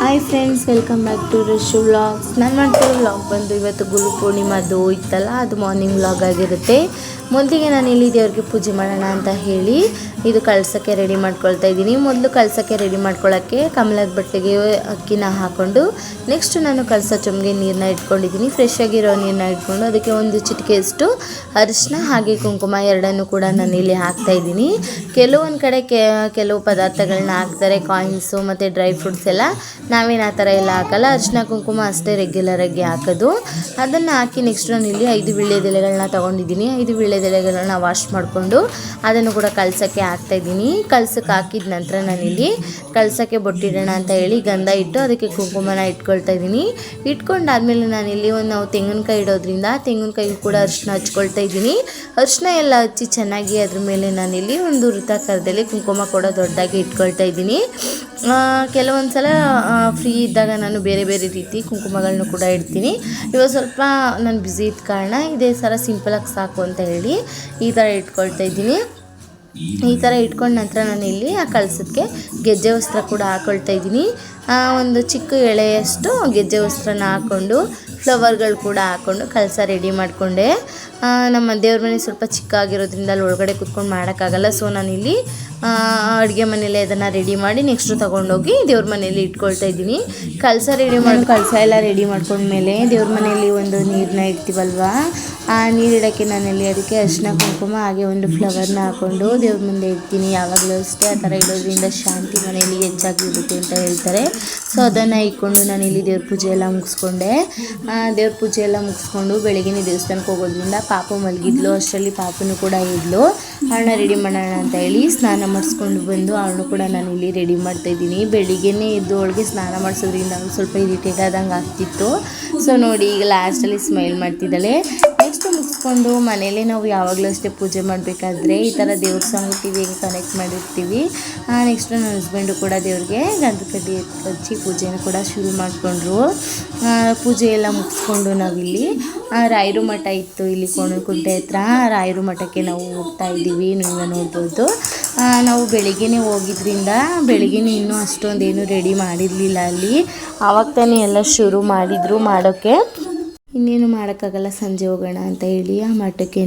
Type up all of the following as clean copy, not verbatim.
Hi friends, welcome back to Rashu vlogs. ನಾನು ಮಾಡ್ತಿರೋ vlog ಬಂದು ಇವತ್ತು ಗುರು ಪೂರ್ಣಿಮಾದು ಇತ್ತಲ್ಲ, ಅದು ಮಾರ್ನಿಂಗ್ ವ್ಲಾಗ್ ಆಗಿರುತ್ತೆ. ಮೊದಲಿಗೆ ನಾನು ಇಲ್ಲಿ ದೇವ್ರಿಗೆ ಪೂಜೆ ಮಾಡೋಣ ಅಂತ ಹೇಳಿ ಇದು ಕಳ್ಸೋಕ್ಕೆ ರೆಡಿ ಮಾಡ್ಕೊಳ್ತಾ ಇದ್ದೀನಿ. ಮೊದಲು ಕಳ್ಸೋಕ್ಕೆ ರೆಡಿ ಮಾಡ್ಕೊಳ್ಳೋಕ್ಕೆ ಕಮಲದ ಬಟ್ಟೆಗೆ ಅಕ್ಕಿನ ಹಾಕ್ಕೊಂಡು ನೆಕ್ಸ್ಟ್ ನಾನು ಕಳ್ಸೋ ಚೊಂಬಿಗೆ ನೀರನ್ನ ಇಟ್ಕೊಂಡಿದ್ದೀನಿ. ಫ್ರೆಶ್ ಆಗಿರೋ ನೀರನ್ನ ಇಟ್ಕೊಂಡು ಅದಕ್ಕೆ ಒಂದು ಚಿಟಿಕೆಯಷ್ಟು ಅರಿಶಿನ ಹಾಗೆ ಕುಂಕುಮ ಎರಡನ್ನೂ ಕೂಡ ನಾನು ಇಲ್ಲಿ ಹಾಕ್ತಾಯಿದ್ದೀನಿ. ಕೆಲವೊಂದು ಕಡೆ ಕೆಲವು ಪದಾರ್ಥಗಳನ್ನ ಹಾಕ್ತಾರೆ, ಕಾಯಿನ್ಸು ಮತ್ತು ಡ್ರೈ ಫ್ರೂಟ್ಸ್ ಎಲ್ಲ. ನಾವೇನು ಆ ಥರ ಎಲ್ಲ ಹಾಕಲ್ಲ, ಅರಿಶಿನ ಕುಂಕುಮ ಅಷ್ಟೇ ರೆಗ್ಯುಲರಾಗಿ ಹಾಕೋದು. ಅದನ್ನು ಹಾಕಿ ನೆಕ್ಸ್ಟ್ ನಾನು ಇಲ್ಲಿ 5 ವೀಳ್ಯದೆಲೆಗಳನ್ನ ತೊಗೊಂಡಿದ್ದೀನಿ. 5 ವೀಳ್ಯದೆಲೆಗಳನ್ನ ವಾಶ್ ಮಾಡಿಕೊಂಡು ಅದನ್ನು ಕೂಡ ಕಳ್ಸೋಕ್ಕೆ ಹಾಕ್ತಾಯಿದ್ದೀನಿ. ಕಳ್ಸಕ್ಕೆ ಹಾಕಿದ ನಂತರ ನಾನಿಲ್ಲಿ ಕಳ್ಸೋಕ್ಕೆ ಬೊಟ್ಟಿಡೋಣ ಅಂತ ಹೇಳಿ ಗಂಧ ಇಟ್ಟು ಅದಕ್ಕೆ ಕುಂಕುಮನ ಇಟ್ಕೊಳ್ತಾ ಇದ್ದೀನಿ. ಇಟ್ಕೊಂಡಾದ್ಮೇಲೆ ನಾನಿಲ್ಲಿ ನಾವು ತೆಂಗಿನಕಾಯಿ ಇಡೋದ್ರಿಂದ ತೆಂಗಿನಕಾಯಿಗೂ ಕೂಡ ಅರಿಶಿನ ಹಚ್ಕೊಳ್ತಾ ಇದ್ದೀನಿ. ಅರಿಶಿನ ಎಲ್ಲ ಹಚ್ಚಿ ಚೆನ್ನಾಗಿ ಅದ್ರ ಮೇಲೆ ನಾನಿಲ್ಲಿ ಒಂದು ವೃತ್ತಾಕಾರದಲ್ಲಿ ಕುಂಕುಮ ಕೂಡ ದೊಡ್ಡದಾಗಿ ಇಟ್ಕೊಳ್ತಾ ಇದ್ದೀನಿ. ಕೆಲವೊಂದು ಸಲ ಫ್ರೀ ಇದ್ದಾಗ ನಾನು ಬೇರೆ ಬೇರೆ ರೀತಿ ಕುಂಕುಮಗಳನ್ನೂ ಕೂಡ ಇಡ್ತೀನಿ. ಇವಾಗ ಸ್ವಲ್ಪ ನಾನು ಬ್ಯುಸಿ ಇದ್ದ ಕಾರಣ ಇದೇ ಥರ ಸಿಂಪಲಾಗಿ ಸಾಕು ಅಂತ ಹೇಳಿ ಈ ಥರ ಇಟ್ಕೊಳ್ತಾ ಇದ್ದೀನಿ. ಈ ಥರ ಇಟ್ಕೊಂಡ ನಂತರ ನಾನು ಇಲ್ಲಿ ಆ ಕಳಸಕ್ಕೆ ಗೆಜ್ಜೆ ವಸ್ತ್ರ ಕೂಡ ಹಾಕ್ಕೊಳ್ತಾ ಇದ್ದೀನಿ. ಒಂದು ಚಿಕ್ಕ ಎಳೆಯಷ್ಟು ಗೆಜ್ಜೆ ವಸ್ತ್ರನ ಹಾಕ್ಕೊಂಡು ಫ್ಲವರ್ಗಳು ಕೂಡ ಹಾಕ್ಕೊಂಡು ಕಳಸ ರೆಡಿ ಮಾಡಿಕೊಂಡೆ. ನಮ್ಮ ದೇವ್ರ ಮನೆ ಸ್ವಲ್ಪ ಚಿಕ್ಕ ಆಗಿರೋದ್ರಿಂದ ಅಲ್ಲಿ ಒಳಗಡೆ ಕೂತ್ಕೊಂಡು ಮಾಡೋಕ್ಕಾಗಲ್ಲ. ಸೊ ನಾನಿಲ್ಲಿ ಅಡುಗೆ ಮನೆಯಲ್ಲೇ ಅದನ್ನು ರೆಡಿ ಮಾಡಿ ನೆಕ್ಸ್ಟು ತೊಗೊಂಡೋಗಿ ದೇವ್ರ ಮನೆಯಲ್ಲಿ ಇಟ್ಕೊಳ್ತಾ ಇದ್ದೀನಿ. ಕಳಸ ಎಲ್ಲ ರೆಡಿ ಮಾಡ್ಕೊಂಡ್ಮೇಲೆ ದೇವ್ರ ಮನೆಯಲ್ಲಿ ಒಂದು ನೀರನ್ನ ಇಡ್ತೀವಲ್ವ, ಆ ನೀರಿಡೋಕ್ಕೆ ನಾನಲ್ಲಿ ಅದಕ್ಕೆ ಅರಿಶಿನ ಕುಂಕುಮ ಹಾಗೆ ಒಂದು ಫ್ಲವರ್ನ ಹಾಕ್ಕೊಂಡು ದೇವ್ರ ಮುಂದೆ ಇಡ್ತೀನಿ. ಯಾವಾಗಲೂ ಅಷ್ಟೇ ಆ ಥರ ಇಡೋದ್ರಿಂದ ಶಾಂತಿ ಮನೆಯಲ್ಲಿ ಹೆಚ್ಚಾಗಿರುತ್ತೆ ಅಂತ ಹೇಳ್ತಾರೆ. ಸೊ ಅದನ್ನು ಇಟ್ಕೊಂಡು ನಾನಿಲ್ಲಿ ದೇವ್ರ ಪೂಜೆ ಎಲ್ಲ ಮುಗಿಸ್ಕೊಂಡೆ. ದೇವ್ರ ಪೂಜೆ ಎಲ್ಲ ಮುಗಿಸ್ಕೊಂಡು ಬೆಳಗ್ಗೆ ದೇವಸ್ಥಾನಕ್ಕೆ ಹೋಗೋದ್ರಿಂದ ಪಾಪು ಮಲಗಿದ್ಲು. ಅಷ್ಟರಲ್ಲಿ ಪಾಪನೂ ಕೂಡ ಇದ್ಲು. ಅವಳನ್ನ ರೆಡಿ ಮಾಡೋಣ ಅಂತ ಹೇಳಿ ಸ್ನಾನ ಮಾಡಿಸ್ಕೊಂಡು ಬಂದು ಅವಳನ್ನು ಕೂಡ ನಾನಿಲ್ಲಿ ರೆಡಿ ಮಾಡ್ತಾಯಿದ್ದೀನಿ. ಬೆಳಿಗ್ಗೆನೇ ಎದ್ದು ಅವಳಿಗೆ ಸ್ನಾನ ಮಾಡಿಸೋದ್ರಿಂದ ಅವಳು ಸ್ವಲ್ಪ ಇರಿಟೇಟ್ ಆದಂಗೆ ಆಗ್ತಿತ್ತು. ಸೊ ನೋಡಿ ಈಗ ಲಾಸ್ಟಲ್ಲಿ ಸ್ಮೈಲ್ ಮಾಡ್ತಿದ್ದಾಳೆ. ನೆಕ್ಸ್ಟ್ ಮುಗಿಸ್ಕೊಂಡು ಮನೇಲಿ ನಾವು ಯಾವಾಗಲೂ ಅಷ್ಟೇ ಪೂಜೆ ಮಾಡಬೇಕಾದ್ರೆ ಈ ಥರ ದೇವ್ರ ಸಾಂಗ್ ಟಿವಿಗೆ ಕನೆಕ್ಟ್ ಮಾಡಿರ್ತೀವಿ. ನೆಕ್ಸ್ಟ್ ನನ್ನ ಹಸ್ಬೆಂಡು ಕೂಡ ದೇವ್ರಿಗೆ ಗಂಧದ ಕಡ್ಡಿ ಹಚ್ಚಿ ಪೂಜೆನ ಕೂಡ ಶುರು ಮಾಡಿಕೊಂಡ್ರು. ಪೂಜೆ ಎಲ್ಲ ಮುಗಿಸ್ಕೊಂಡು ನಾವಿಲ್ಲಿ ರಾಯರು ಮಠ ಇತ್ತು ಇಲ್ಲಿ ಕೋಣನಕುಂಟೆ ಹತ್ರ. ರಾಯರು ಮಠಕ್ಕೆ ನಾವು ಹೋಗ್ತಾ ಇದ್ದೀವಿ. ನೀವು ನೋಡ್ಬೋದು, ನಾವು ಬೆಳಿಗ್ಗೆನೇ ಹೋಗಿದ್ರಿಂದ ಬೆಳಿಗ್ಗೆನೇ ಇನ್ನೂ ಅಷ್ಟೊಂದೇನು ರೆಡಿ ಮಾಡಿರಲಿಲ್ಲ. ಅಲ್ಲಿ ಆವಾಗ ತಾನೇ ಎಲ್ಲ ಶುರು ಮಾಡಿದರು ಮಾಡೋಕ್ಕೆ. ಇನ್ನೇನು ಮಾಡೋಕ್ಕಾಗಲ್ಲ, ಸಂಜೆ ಹೋಗೋಣ ಅಂತ ಹೇಳಿ ಆ ಮಠಕ್ಕೇ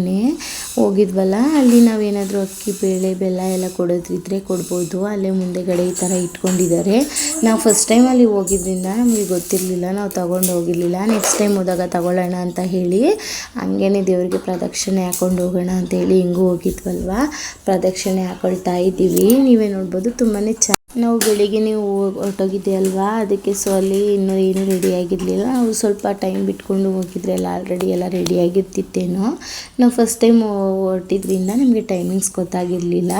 ಹೋಗಿದ್ವಲ್ಲ. ಅಲ್ಲಿ ನಾವೇನಾದರೂ ಅಕ್ಕಿ ಬೇಳೆ ಬೆಲ್ಲ ಎಲ್ಲ ಕೊಡೋದಿದ್ರೆ ಕೊಡ್ಬೋದು. ಅಲ್ಲೇ ಮುಂದೆಗಡೆ ಈ ಥರ ಇಟ್ಕೊಂಡಿದ್ದಾರೆ. ನಾವು ಫಸ್ಟ್ ಟೈಮ್ ಅಲ್ಲಿ ಹೋಗಿದ್ದರಿಂದ ನಮಗೆ ಗೊತ್ತಿರಲಿಲ್ಲ, ನಾವು ತೊಗೊಂಡು ಹೋಗಿರಲಿಲ್ಲ. ನೆಕ್ಸ್ಟ್ ಟೈಮ್ ಹೋದಾಗ ತಗೊಳ್ಳೋಣ ಅಂತ ಹೇಳಿ ಹಂಗೇ ದೇವರಿಗೆ ಪ್ರದಕ್ಷಿಣೆ ಹಾಕ್ಕೊಂಡು ಹೋಗೋಣ ಅಂತ ಹೇಳಿ ಹಿಂಗೂ ಹೋಗಿದ್ವಲ್ವ, ಪ್ರದಕ್ಷಿಣೆ ಹಾಕೊಳ್ತಾ ಇದ್ದೀವಿ. ನೀವೇ ನೋಡ್ಬೋದು ತುಂಬಾ ನಾವು ಬೆಳಿಗ್ಗೆ ಹೊರಟೋಗಿದ್ದೆ ಅಲ್ವಾ, ಅದಕ್ಕೆ ಸೊ ಅಲ್ಲಿ ಇನ್ನೂ ಏನೂ ರೆಡಿಯಾಗಿರಲಿಲ್ಲ. ನಾವು ಸ್ವಲ್ಪ ಟೈಮ್ ಬಿಟ್ಕೊಂಡು ಹೋಗಿದ್ರೆ ಎಲ್ಲ ಆಲ್ರೆಡಿ ಎಲ್ಲ ರೆಡಿಯಾಗಿರ್ತಿತ್ತೇನೋ. ನಾವು ಫಸ್ಟ್ ಟೈಮ್ ಹೊರಟಿದ್ರಿಂದ ನಮಗೆ ಟೈಮಿಂಗ್ಸ್ ಗೊತ್ತಾಗಿರಲಿಲ್ಲ.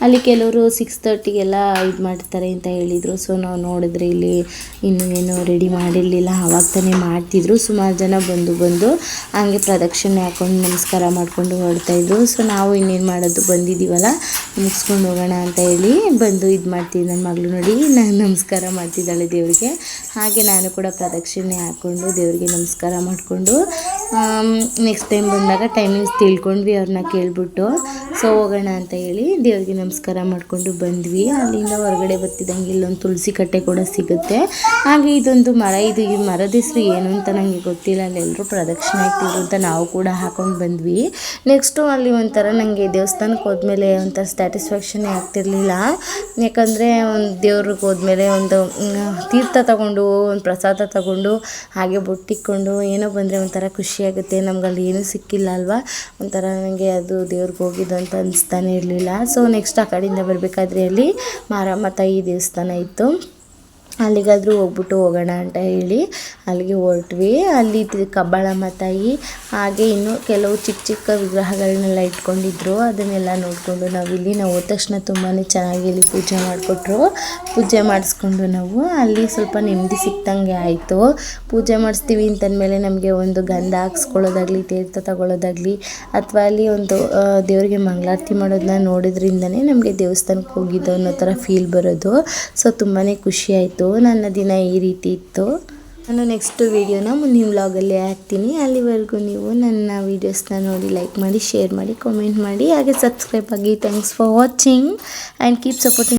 ಅಲ್ಲಿ ಕೆಲವರು 6:30ಗೆಲ್ಲ ಇದು ಮಾಡ್ತಾರೆ ಅಂತ ಹೇಳಿದರು. ಸೊ ನಾವು ನೋಡಿದ್ರೆ ಇಲ್ಲಿ ಇನ್ನೂ ಏನೂ ರೆಡಿ ಮಾಡಿರಲಿಲ್ಲ, ಆವಾಗ ತಾನೇ ಮಾಡ್ತಿದ್ರು. ಸುಮಾರು ಜನ ಬಂದು ಹಂಗೆ ಪ್ರದಕ್ಷಿಣೆ ಹಾಕ್ಕೊಂಡು ನಮಸ್ಕಾರ ಮಾಡಿಕೊಂಡು ಹೊರಡ್ತಾಯಿದ್ರು. ಸೊ ನಾವು ಇನ್ನೇನು ಮಾಡೋದು, ಬಂದಿದ್ದೀವಲ್ಲ ಮುಗಿಸ್ಕೊಂಡು ಹೋಗೋಣ ಅಂತ ಹೇಳಿ ಬಂದು ಇದು ಮಾಡ್ತೀವಿ. ನನ್ನ ಮಗಳು ನೋಡಿ ನಾನು ನಮಸ್ಕಾರ ಮಾಡ್ತಿದ್ದಾಳೆ ದೇವರಿಗೆ. ಹಾಗೆ ನಾನು ಕೂಡ ಪ್ರದಕ್ಷಿಣೆ ಹಾಕ್ಕೊಂಡು ದೇವರಿಗೆ ನಮಸ್ಕಾರ ಮಾಡಿಕೊಂಡು ನೆಕ್ಸ್ಟ್ ಟೈಮ್ ಬಂದಾಗ ಟೈಮಿಂಗ್ಸ್ ತಿಳ್ಕೊಂಡ್ವಿ, ಅವ್ರನ್ನ ಕೇಳಿಬಿಟ್ಟು. ಸೊ ಹೋಗೋಣ ಅಂತ ಹೇಳಿ ದೇವರಿಗೆ ನಮಸ್ಕಾರ ಮಾಡಿಕೊಂಡು ಬಂದ್ವಿ. ಅಲ್ಲಿಂದ ಹೊರಗಡೆ ಬರ್ತಿದ್ದಂಗೆ ಇಲ್ಲೊಂದು ತುಳಸಿ ಕಟ್ಟೆ ಕೂಡ ಸಿಗುತ್ತೆ. ಹಾಗೆ ಇದೊಂದು ಮರ, ಈ ಮರದ ಹೆಸರು ಏನು ಅಂತ ನನಗೆ ಗೊತ್ತಿಲ್ಲ. ಅಲ್ಲೆಲ್ಲರೂ ಪ್ರದಕ್ಷಿಣೆ ಹಾಕ್ತಿದ್ರು ಅಂತ ನಾವು ಕೂಡ ಹಾಕೊಂಡು ಬಂದ್ವಿ. ನೆಕ್ಸ್ಟು ಅಲ್ಲಿ ಒಂಥರ ನನಗೆ ದೇವಸ್ಥಾನಕ್ಕೆ ಹೋದ್ಮೇಲೆ ಒಂಥರ ಸ್ಯಾಟಿಸ್ಫ್ಯಾಕ್ಷನ್ನೇ ಆಗ್ತಿರ್ಲಿಲ್ಲ. ಯಾಕಂದರೆ ಒಂದು ದೇವ್ರಿಗೆ ಹೋದ್ಮೇಲೆ ಒಂದು ತೀರ್ಥ ತಗೊಂಡು ಒಂದು ಪ್ರಸಾದ ತಗೊಂಡು ಹಾಗೆ ಬೊಟ್ಟಿಕ್ಕೊಂಡು ಏನೋ ಬಂದರೆ ಒಂಥರ ಖುಷಿಯಾಗುತ್ತೆ. ನಮ್ಗಲ್ಲಿ ಏನೂ ಸಿಕ್ಕಿಲ್ಲ ಅಲ್ವಾ, ಒಂಥರ ನನಗೆ ಅದು ದೇವ್ರಿಗೆ ಹೋಗಿದ್ದು ಅಂತ ಅನಿಸ್ತಾನೆ ಇರಲಿಲ್ಲ. ಸೊ ನೆಕ್ಸ್ಟ್ ಆ ಕಡೆಯಿಂದ ಬರಬೇಕಾದ್ರೆ ಅಲ್ಲಿ ಮಾರಮ್ಮ ತಾಯಿ ದೇವಸ್ಥಾನ ಇತ್ತು. ಅಲ್ಲಿಗಾದರೂ ಹೋಗ್ಬಿಟ್ಟು ಹೋಗೋಣ ಅಂತ ಹೇಳಿ ಅಲ್ಲಿಗೆ ಹೊರಟ್ವಿ. ಅಲ್ಲಿ ಕಬ್ಬಾಳಮ್ಮ ತಾಯಿ ಹಾಗೆ ಇನ್ನೂ ಕೆಲವು ಚಿಕ್ಕ ವಿಗ್ರಹಗಳನ್ನೆಲ್ಲ ಇಟ್ಕೊಂಡಿದ್ರು. ಅದನ್ನೆಲ್ಲ ನೋಡಿಕೊಂಡು ನಾವು ಹೋದ ತಕ್ಷಣ ತುಂಬಾ ಚೆನ್ನಾಗಿ ಇಲ್ಲಿ ಪೂಜೆ ಮಾಡಿಕೊಟ್ರು. ಪೂಜೆ ಮಾಡಿಸ್ಕೊಂಡು ನಾವು ಅಲ್ಲಿ ಸ್ವಲ್ಪ ನೆಮ್ಮದಿ ಸಿಕ್ತಂಗೆ ಆಯಿತು. ಪೂಜೆ ಮಾಡಿಸ್ತೀವಿ ಅಂತಂದಮೇಲೆ ನಮಗೆ ಒಂದು ಗಂಧ ಹಾಕ್ಸ್ಕೊಳ್ಳೋದಾಗಲಿ ತೀರ್ಥ ತಗೊಳ್ಳೋದಾಗಲಿ ಅಥವಾ ಅಲ್ಲಿ ಒಂದು ದೇವರಿಗೆ ಮಂಗಳಾರತಿ ಮಾಡೋದನ್ನ ನೋಡೋದ್ರಿಂದನೇ ನಮಗೆ ದೇವಸ್ಥಾನಕ್ಕೆ ಹೋಗಿದ್ದು ಅನ್ನೋ ಥರ ಫೀಲ್ ಬರೋದು. ಸೊ ತುಂಬಾ ಖುಷಿ ಆಯಿತು. ನನ್ನ ದಿನ ಈ ರೀತಿ ಇತ್ತು. ನಾನು ನೆಕ್ಸ್ಟ್ ವೀಡಿಯೋನ ಮುಂದಿನ ವ್ಲಾಗಲ್ಲೇ ಹಾಕ್ತೀನಿ. ಅಲ್ಲಿವರೆಗೂ ನೀವು ನನ್ನ ವೀಡಿಯೋಸ್ನ ನೋಡಿ ಲೈಕ್ ಮಾಡಿ, ಶೇರ್ ಮಾಡಿ, ಕಾಮೆಂಟ್ ಮಾಡಿ, ಹಾಗೆ ಸಬ್ಸ್ಕ್ರೈಬ್ ಆಗಿ. Thanks for watching and keep supporting.